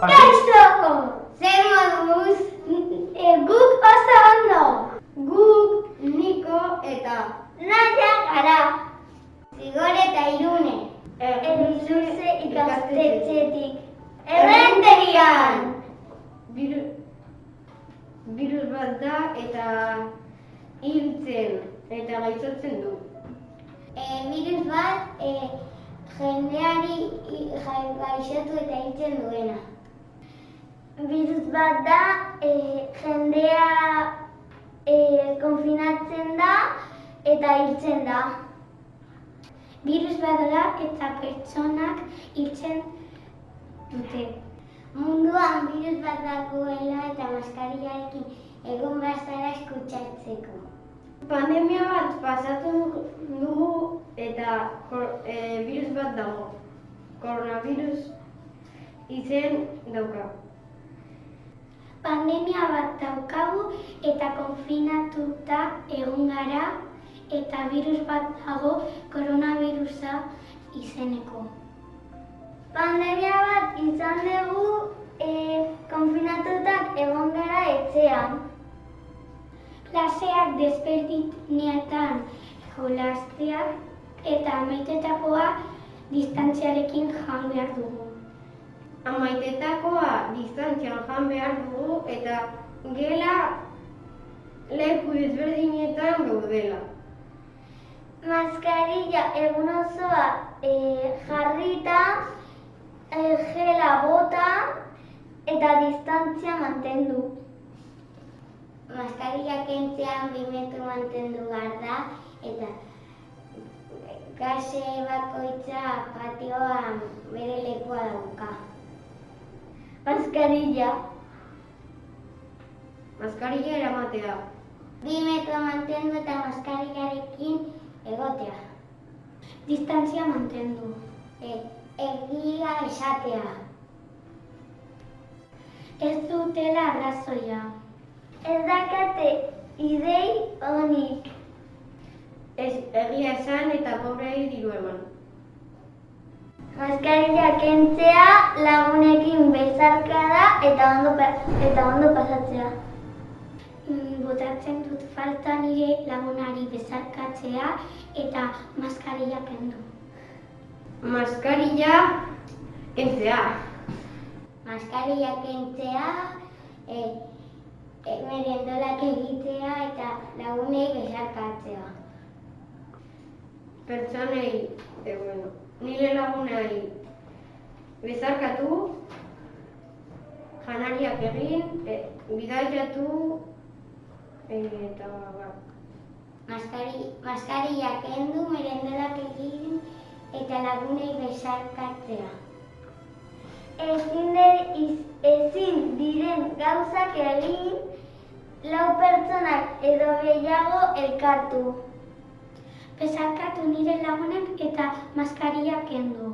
Kaixo! Zer moduz? Guk oso ondo! Guk, Niko eta Naia gara. Zigor eta Irune. Elizuze ikastetxetik. Errenterian! Birus bat da eta hiltzen eta gaitzotzen du. Birus bat jendeari gaixotu eta hiltzen duena. Birus bat da jendea konfinatzen da eta hiltzen da. Birus bat da eta pertsonak hiltzen dute. Munduan birus bat dagoela eta maskariarekin egon bazara eskutsatzeko. Pandemia bat pasatu dugu eta birus bat dago. Koronavirus izen dauka. Pandemia bat daukagu eta konfinatuta egon gara eta birus bat dago koronavirusa izeneko. Pandemia bat izan dugu konfinatutak egon gara etxean. Klaseak desberdinetan jolastea eta amaitutakoa distantziarekin jan behar dugu. Amaitetakoa distantzian jan behar dugu eta gela leku desberdinetan gaudela. Maskarilla egun osoa jarrita, gela bota eta distantzia mantendu. Maskarilla kentzean 2 metro mantendu behar da eta gase bakoitza patioan bere lekua dauka. Maskarilla eramatea. 2 metro mantendu eta maskarillarekin egotea. Distantzia mantendu. Egia esatea. Ez dutela arrazoia. Ez dakate idei onik. Egia esan eta pobrei diru eman. Maskarilla kentzea, lagunekin besarkada eta ondo pasatzea. Botatzen dut falta nire lagunari besarkatzea eta maskarilla kendu. Maskarilla kentzea. Maskarilla kentzea, merendolak egitea eta lagunei besarkatzea. Pertsonei, nire lagunei besarkatu, janariak egin, bidaiatu eta Maskarilla kendu, merendolak egin eta lagunei besarkatzea. Ezin diren gauzak egin, 4 pertsonak edo gehiago elkartu. Besarkatu nire lagunak eta maskarilla kendu.